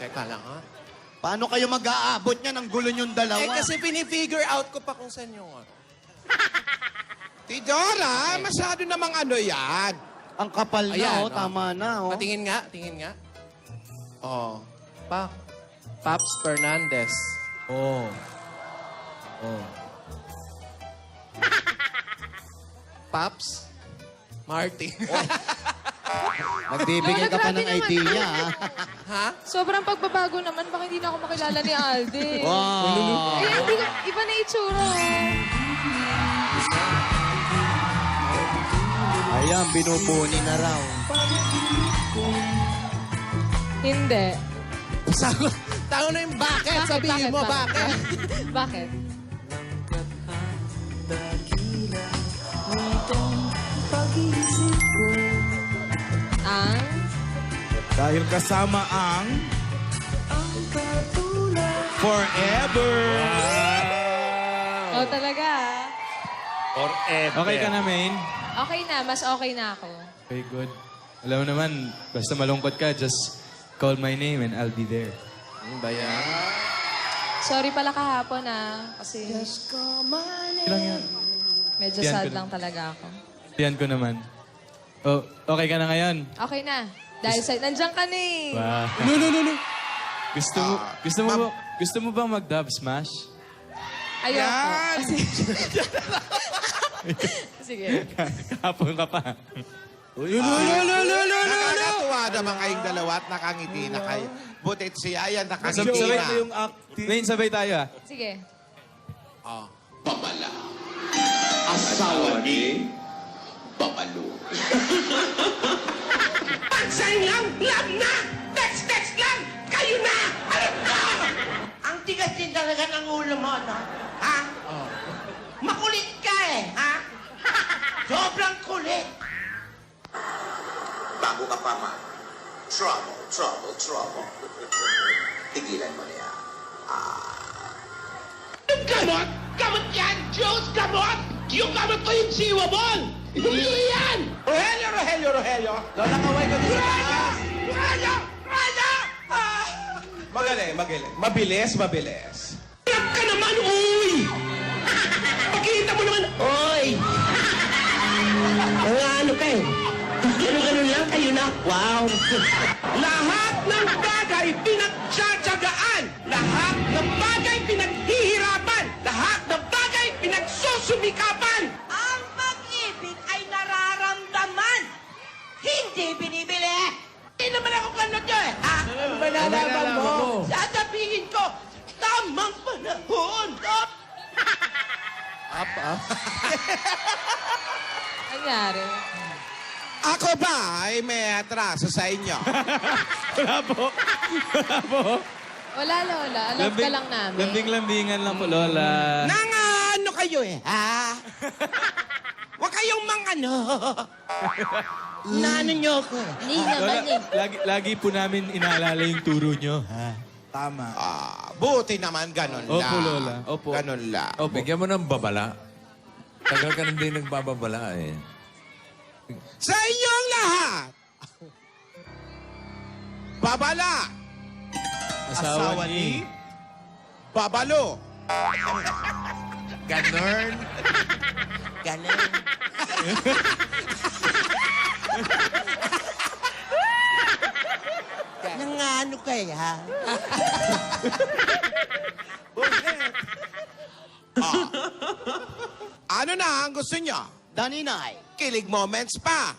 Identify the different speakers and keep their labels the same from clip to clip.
Speaker 1: Teka lang, ha?
Speaker 2: Paano kayo mag-aabot niya ng gulo niyong dalawa?
Speaker 1: Eh, kasi pinifigure out ko pa kung saan yung ano.
Speaker 3: Tidora, masyado namang ano yan.
Speaker 2: Ang kapal na,
Speaker 1: Ayan,
Speaker 2: tama na, oh.
Speaker 1: Patingin nga, tingin nga. Oh. Paps Fernandez.
Speaker 4: Oh. Oh.
Speaker 1: Paps Martin.
Speaker 2: Nagbibigay ka pa ng idea, ha?
Speaker 1: Ha?
Speaker 5: Sobrang pagbabago naman. Baka hindi na ako makilala ni Alden.
Speaker 2: Wow!
Speaker 5: Ay, hindi ko, iba na itsura.
Speaker 2: Ayan, binubuni na raw.
Speaker 5: Hindi.
Speaker 1: Tango na yung bakit. Sabihin mo, bakit?
Speaker 5: Bakit? Ang?
Speaker 4: Dahil kasama ang... Forever!
Speaker 5: Oh, talaga.
Speaker 4: Forever. Okay ka na, Main?
Speaker 5: Okay na. Mas okay na ako.
Speaker 4: Okay, good. Alam mo naman, basta malungkot ka, just call my name and I'll be there.
Speaker 1: Ano ba yan?
Speaker 5: Sorry pala kahapon, kasi
Speaker 4: Ilang yan?
Speaker 5: medyo
Speaker 4: Yan
Speaker 5: sad
Speaker 4: ko-
Speaker 5: lang talaga ako.
Speaker 4: Tiyan ko naman. Oh, okay ka na ngayon?
Speaker 5: Okay na. Dahil nandiyan ka na eh.
Speaker 4: Wow.
Speaker 1: No.
Speaker 4: Gusto mo bang mag-dub smash?
Speaker 5: Ayoko. Sige.
Speaker 4: Kahapon ka pa.
Speaker 3: Nakakatuwa naman kayong dalawa at nakangiti na kayo. Butit si Ayan nakangiti na.
Speaker 4: Main, sabay tayo ah.
Speaker 5: Sige.
Speaker 6: Babala. Asawa ni Babalo.
Speaker 7: Pansain lang! Love na! Text lang! Kayo na! Ano na? Ang tigas din talaga ng ulo mo, no? Ha? Makulit ka eh, ha? Sobrang kulit.
Speaker 6: Bago ka pa man. Trouble. Tigilan mo na yan.
Speaker 7: Gamot! Gamot yan! Diyos, gamot! Yung gamot ko yung siwa ball! Hindi yan!
Speaker 3: Rogelio! Lola, kaway ko din sa taas.
Speaker 7: Raya!
Speaker 3: Magaling. Mabilis.
Speaker 7: Harap ka naman, uy! Pagkita mo naman, uy! Mga ano kayo? Ganun lang kayo na. Wow! Lahat ng bagay pinagtsatsagaan! Lahat ng bagay pinaghihirapan! Lahat ng bagay pinagsusumikapan! Ang pag-ibig ay nararamdaman! Hindi binibili! Hindi naman ako kanot nyo eh! Ha? Ano ba nalaman mo? Sasabihin ko, tamang panahon!
Speaker 5: Nangyari.
Speaker 3: Ako ba ay may atraso sa inyo?
Speaker 5: Wala, Lola. Alam ka lang namin.
Speaker 4: Lambing-lambingan lang po, Lola.
Speaker 3: Nang ano kayo eh, ha? Huwag kayong ano. Nano nyo ko eh.
Speaker 5: Hindi naman eh.
Speaker 4: Lagi po namin inaalala yung turo nyo. Ha? Tama.
Speaker 3: Buti naman ganun lang.
Speaker 4: Opo, Lola. Opo.
Speaker 3: Ganun lang.
Speaker 4: Opo.
Speaker 8: Bigyan mo ng babala. Tagal ka nang di nagbababala eh.
Speaker 3: Sa inyong lahat, babala,
Speaker 4: Asawa ni...
Speaker 3: babalo.
Speaker 1: Ganun.
Speaker 7: Nangano kayo, ha?
Speaker 3: Ano na ang gusto nyo?
Speaker 2: Daninay.
Speaker 3: Kilig moments pa.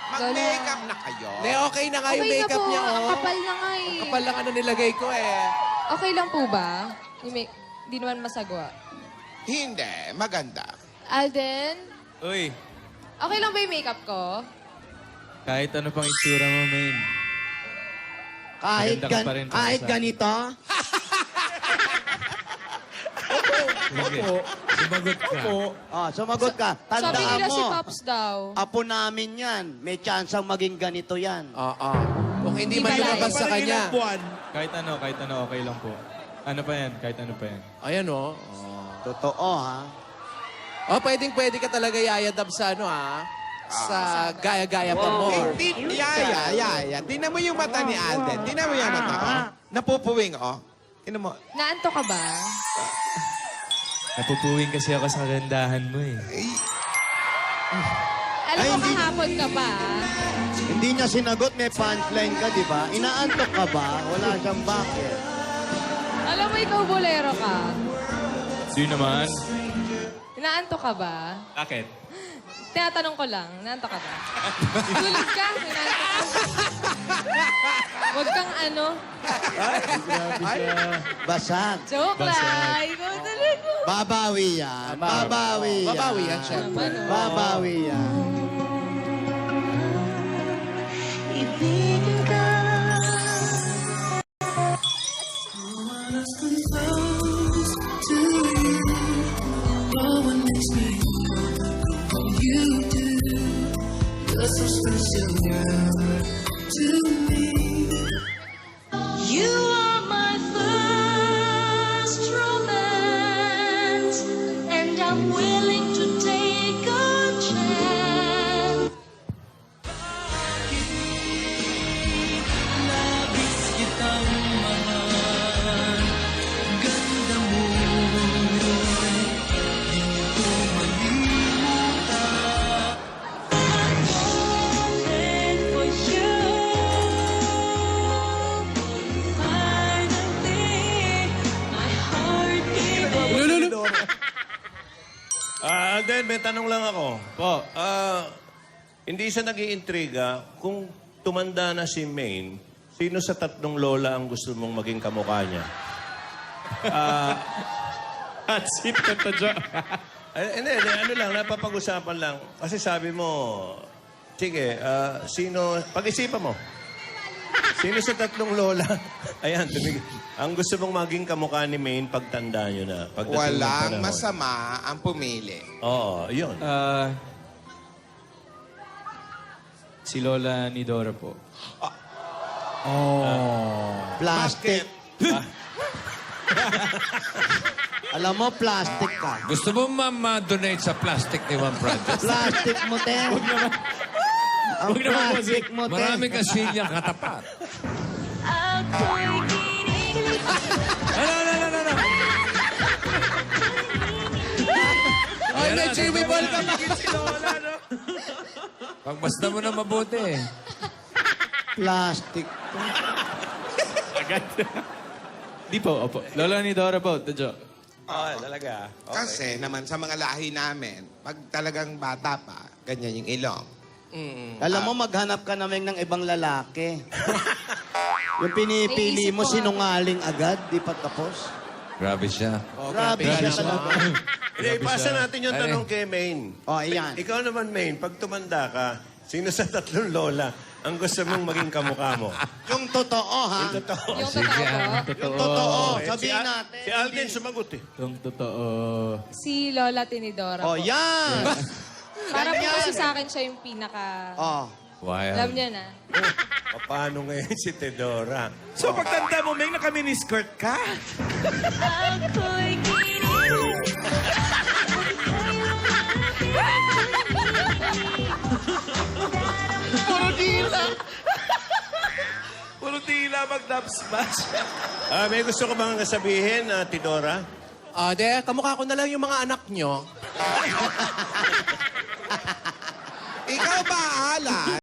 Speaker 3: Mag-makeup na kayo.
Speaker 1: Hindi, okay na nga yung
Speaker 5: Okay na
Speaker 1: makeup
Speaker 5: po.
Speaker 1: niya,
Speaker 5: Ang
Speaker 1: oh.
Speaker 5: kapal na nga eh.
Speaker 1: Kapal lang ano nilagay ko, eh.
Speaker 5: Okay lang po ba? Hindi naman masagwa.
Speaker 3: Hindi, maganda.
Speaker 5: Alden,
Speaker 4: Uy,
Speaker 5: okay lang ba yung makeup ko?
Speaker 4: kahit ano pang itsura mo, Main. Maganda ka pa rin para
Speaker 2: kahit
Speaker 4: sa-
Speaker 2: ganito,
Speaker 8: Sumagot ka.
Speaker 2: sumagot ka.
Speaker 5: Sabi
Speaker 2: Tandaan
Speaker 5: nila si
Speaker 2: mo,
Speaker 5: Pops daw.
Speaker 2: apo namin yan. May chance ang maging ganito yan.
Speaker 1: Oo. Kung hindi man
Speaker 5: Hindi
Speaker 1: lumabas sa kanya.
Speaker 4: Kahit ano, okay lang po. Ano pa yan? Kahit ano pa yan.
Speaker 1: Ayan, oh.
Speaker 2: Totoo, ha?
Speaker 1: Oh, pwede ka talaga yayadab sa ano, ha? Sa gaya-gaya pa mo.
Speaker 3: Yaya. Tingnan mo yung mata ni Alden. Tingnan mo yung mata, oh. Napupuwing, oh. Tingnan mo.
Speaker 5: Naanto ka ba?
Speaker 4: Napupuwing kasi ako sa kagandahan mo eh.
Speaker 5: Alam
Speaker 2: Ay,
Speaker 5: mo,
Speaker 2: hindi-
Speaker 5: kahapon ka pa. ah.
Speaker 2: Hindi niya sinagot, may punchline ka, di ba? Inaantok ka ba? Wala siyang bakit.
Speaker 5: Alam mo, ikaw bolero ka.
Speaker 4: Di naman.
Speaker 5: Inaanto ka ba?
Speaker 4: Bakit?
Speaker 5: Tinatanong ko lang, inaanto ka ba? Tulog ka, inaanto ka. Huwag kang ano.
Speaker 2: Basag.
Speaker 5: Joke lang. Ikaw talaga.
Speaker 2: Babawi yan. Babawi yan.
Speaker 1: Babawi yan, syempre.
Speaker 5: Ano?
Speaker 2: Babawi yan.
Speaker 9: You are my first romance, and I'm willing to take a chance. And for you, finally, my heart gave in.
Speaker 7: Alden, may tanong lang ako.
Speaker 4: Po.
Speaker 7: Hindi siya nag-iintriga kung tumanda na si Maine, sino sa tatlong lola ang gusto mong maging kamukha niya?
Speaker 4: At sino to, Jo?
Speaker 7: Hindi, ano lang, napapag-usapan lang. Kasi sabi mo, sige, sino, pag-isipan mo. Sino sa tatlong lola? Ayan, tumigil. Ang gusto mong maging kamukha ni Maine pagtanda nyo na. Pagdating ng
Speaker 3: Walang
Speaker 7: panahon.
Speaker 3: masama ang pumili.
Speaker 7: Oo, yun.
Speaker 4: Si Lola ni Dora po.
Speaker 2: Plastic. Alam mo, plastic ka.
Speaker 8: Gusto mo ma-donate sa plastic ni Juan Francis?
Speaker 2: Plastic mo, te. Ang plastic mo, te.
Speaker 8: Maraming kasilyang katapat.
Speaker 9: Ako'y kinikilig.
Speaker 1: Ay, may Jimmy Ball ka pa.
Speaker 8: Pagbasta mo na mabuti eh.
Speaker 2: Plastic.
Speaker 4: Di po, opo. Lola ni Dora po, to Jo.
Speaker 7: Talaga.
Speaker 3: Kasi naman sa mga lahi namin, pag talagang bata pa, ganyan yung ilong.
Speaker 2: Alam mo, maghanap ka namin ng ibang lalaki. Yung pinipili
Speaker 5: Naisip
Speaker 2: mo,
Speaker 5: ko,
Speaker 2: sinungaling agad, di pa tapos.
Speaker 8: Grabe siya.
Speaker 2: Grabe siya talaga.
Speaker 7: Hindi, ipasa natin yung tanong kay Maine.
Speaker 2: O, ayan.
Speaker 7: Ikaw naman, Maine, pag tumanda ka, sino sa tatlong lola ang gusto mong maging kamukha mo?
Speaker 2: Yung totoo, ha?
Speaker 5: Yung totoo po.
Speaker 2: Yung totoo.
Speaker 7: Eh,
Speaker 2: Sabihin natin.
Speaker 7: Si Alden sumagot eh.
Speaker 4: Yung totoo.
Speaker 5: Si Lola Tinidora
Speaker 2: O,
Speaker 5: po.
Speaker 2: yan.
Speaker 5: Para po
Speaker 2: Ganyan.
Speaker 5: kasi sa akin siya yung pinaka...
Speaker 2: O.
Speaker 5: Alam
Speaker 8: Wild.
Speaker 5: niya na.
Speaker 7: Paano ngayon si Tedora?
Speaker 10: So pagtanda mo, may naka-miniskirt ka?
Speaker 9: Ako'y kinikilig.
Speaker 10: Puro tila mag-dub smash.
Speaker 7: May gusto ko bang sabihin, Tidora?
Speaker 1: Kamukha ko na lang yung mga anak nyo.
Speaker 3: Ikaw ba, Alan?